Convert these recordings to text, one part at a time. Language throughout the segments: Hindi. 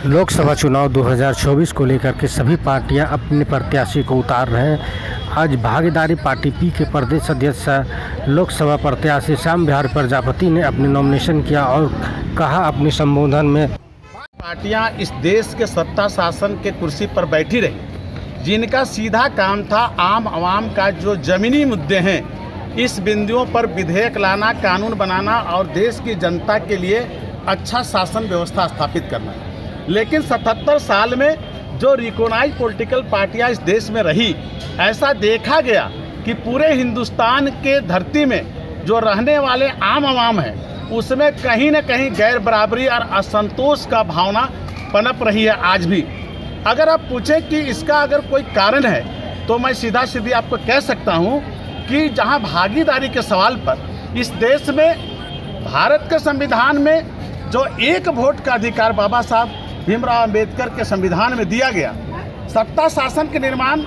लोकसभा चुनाव 2024 को लेकर के सभी पार्टियां अपने प्रत्याशी को उतार रहे हैं। आज भागीदारी पार्टी पी के प्रदेश अध्यक्ष लोकसभा प्रत्याशी श्याम बिहारी प्रजापति ने अपने नॉमिनेशन किया और कहा अपने संबोधन में, पार्टियां इस देश के सत्ता शासन के कुर्सी पर बैठी रही, जिनका सीधा काम था आम आवाम का जो ज़मीनी मुद्दे हैं, इस बिंदुओं पर विधेयक लाना, कानून बनाना और देश की जनता के लिए अच्छा शासन व्यवस्था स्थापित करना। लेकिन 77 साल में जो रिकॉग्नाइज्ड पॉलिटिकल पार्टियां इस देश में रही, ऐसा देखा गया कि पूरे हिंदुस्तान के धरती में जो रहने वाले आम आवाम हैं, उसमें कहीं न कहीं गैर बराबरी और असंतोष का भावना पनप रही है आज भी। अगर आप पूछें कि इसका अगर कोई कारण है, तो मैं सीधा सीधी आपको कह सकता हूं कि जहां भागीदारी के सवाल पर इस देश में भारत के संविधान में जो एक वोट का अधिकार बाबा साहब भीमराव अंबेडकर के संविधान में दिया गया, सत्ता शासन के निर्माण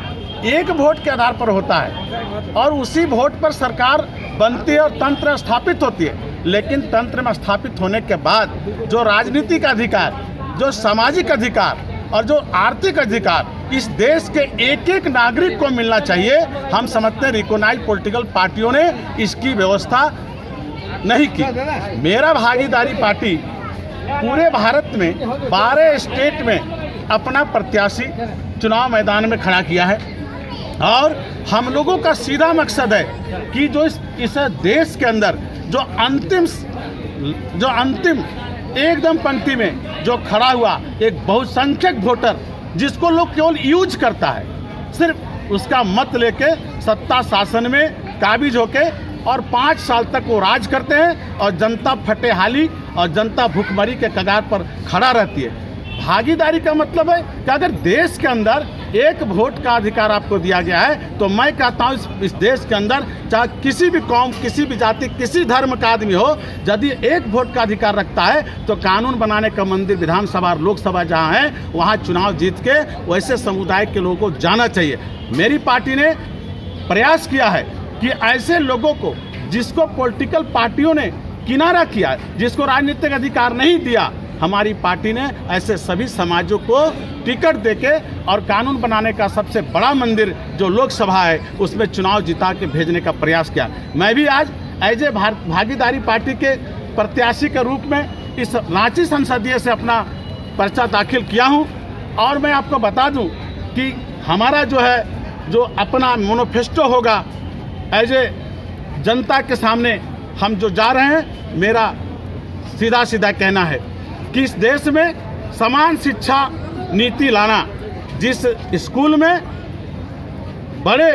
एक वोट के आधार पर होता है और उसी वोट पर सरकार बनती है और तंत्र स्थापित होती है। लेकिन तंत्र में स्थापित होने के बाद जो राजनीतिक अधिकार, जो सामाजिक अधिकार और जो आर्थिक अधिकार इस देश के एक एक नागरिक को मिलना चाहिए, हम समझते हैं रिकॉग्नाइज्ड पॉलिटिकल पार्टियों ने इसकी व्यवस्था नहीं की। मेरा भागीदारी पार्टी पूरे भारत में 12 स्टेट में अपना प्रत्याशी चुनाव मैदान में खड़ा किया है और हम लोगों का सीधा मकसद है कि जो इस देश के अंदर जो अंतिम एकदम पंक्ति में जो खड़ा हुआ एक बहुसंख्यक वोटर, जिसको लोग केवल यूज करता है, सिर्फ उसका मत लेके सत्ता शासन में काबिज होके और 5 साल तक वो राज करते हैं और जनता फटेहाली और जनता भूखमरी के कगार पर खड़ा रहती है। भागीदारी का मतलब है कि अगर देश के अंदर एक वोट का अधिकार आपको दिया गया है, तो मैं कहता हूँ इस देश के अंदर चाहे किसी भी कौम, किसी भी जाति, किसी धर्म का आदमी हो, यदि एक वोट का अधिकार रखता है तो कानून बनाने का मंदिर विधानसभा और लोकसभा जहाँ है, वहाँ चुनाव जीत के वैसे समुदाय के लोगों को जाना चाहिए। मेरी पार्टी ने प्रयास किया है कि ऐसे लोगों को जिसको पॉलिटिकल पार्टियों ने किनारा किया, जिसको राजनीतिक अधिकार नहीं दिया, हमारी पार्टी ने ऐसे सभी समाजों को टिकट देके और कानून बनाने का सबसे बड़ा मंदिर जो लोकसभा है, उसमें चुनाव जिता के भेजने का प्रयास किया। मैं भी आज एज ए भागीदारी पार्टी के प्रत्याशी के रूप में इस रांची संसदीय से अपना पर्चा दाखिल किया हूं और मैं आपको बता दूं कि हमारा जो अपना मैनिफेस्टो होगा, एज ए जनता के सामने हम जो जा रहे हैं, मेरा सीधा सीधा कहना है कि इस देश में समान शिक्षा नीति लाना, जिस स्कूल में बड़े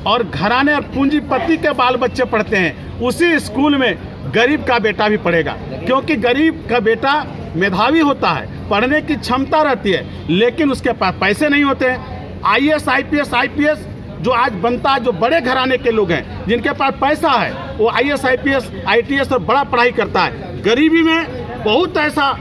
और घराने और पूंजीपति के बाल बच्चे पढ़ते हैं, उसी स्कूल में गरीब का बेटा भी पढ़ेगा, क्योंकि गरीब का बेटा मेधावी होता है, पढ़ने की क्षमता रहती है, लेकिन उसके पास पैसे नहीं होते हैं। IAS, IPS, IPS जो आज बनता है, जो बड़े घराने के लोग हैं, जिनके पास पैसा है, वो IAS, IPS, ITS और बड़ा पढ़ाई करता है। गरीबी में बहुत ऐसा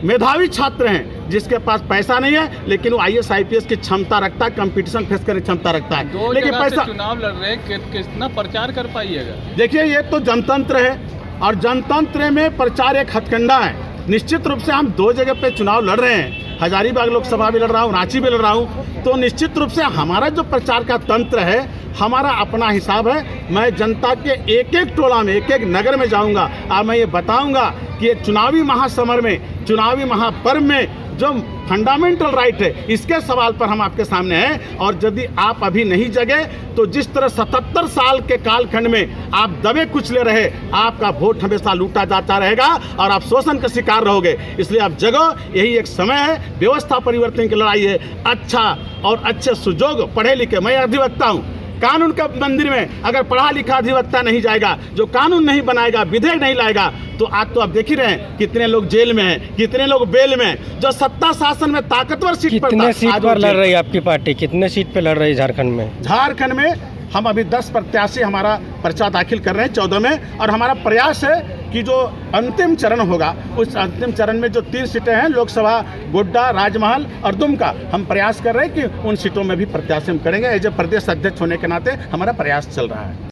मेधावी छात्र हैं जिसके पास पैसा नहीं है, लेकिन वो IAS, IPS की क्षमता रखता है, कंपटीशन फेस करने की क्षमता रखता है, लेकिन पैसा। चुनाव लड़ रहे हैं, कितना प्रचार कर पाइएगा? देखिए, ये तो जनतंत्र है और जनतंत्र में प्रचार एक हथकंडा है। निश्चित रूप से हम 2 जगह पे चुनाव लड़ रहे हैं, हजारीबाग लोकसभा भी लड़ रहा हूँ, रांची भी लड़ रहा हूँ, तो निश्चित रूप से हमारा जो प्रचार का तंत्र है, हमारा अपना हिसाब है। मैं जनता के एक एक टोला में, एक एक नगर में जाऊंगा और मैं ये बताऊंगा कि ये चुनावी महासमर में, चुनावी महापर्व में जो फंडामेंटल राइट है, इसके सवाल पर हम आपके सामने हैं। और यदि आप अभी नहीं जगे, तो जिस तरह 77 साल के कालखंड में आप दबे कुचले रहे, आपका वोट हमेशा लूटा जाता रहेगा और आप शोषण का शिकार रहोगे। इसलिए आप जगो, यही एक समय है, व्यवस्था परिवर्तन की लड़ाई है। अच्छा और अच्छे सुजोग पढ़े लिखे, मैं अधिवक्ता हूँ, कानून का मंदिर में अगर पढ़ा लिखा अधिवक्ता नहीं जाएगा, जो कानून नहीं बनाएगा, विधेयक नहीं लाएगा, तो आज तो आप देख ही रहे हैं कितने लोग जेल में हैं, कितने लोग बेल में हैं। जो सत्ता शासन में ताकतवर सीट पर, कितने सीट पर लड़ रही है आपकी पार्टी? कितने सीट पे लड़ रही है झारखंड में? झारखंड में हम अभी 10 प्रत्याशी हमारा पर्चा दाखिल कर रहे हैं 14 में, और हमारा प्रयास है कि जो अंतिम चरण होगा, उस अंतिम चरण में जो 3 सीटें हैं, लोकसभा, गोड्डा, राजमहल और दुमका, हम प्रयास कर रहे हैं कि उन सीटों में भी प्रत्याशी हम करेंगे। एज ए प्रदेश अध्यक्ष होने के नाते हमारा प्रयास चल रहा है।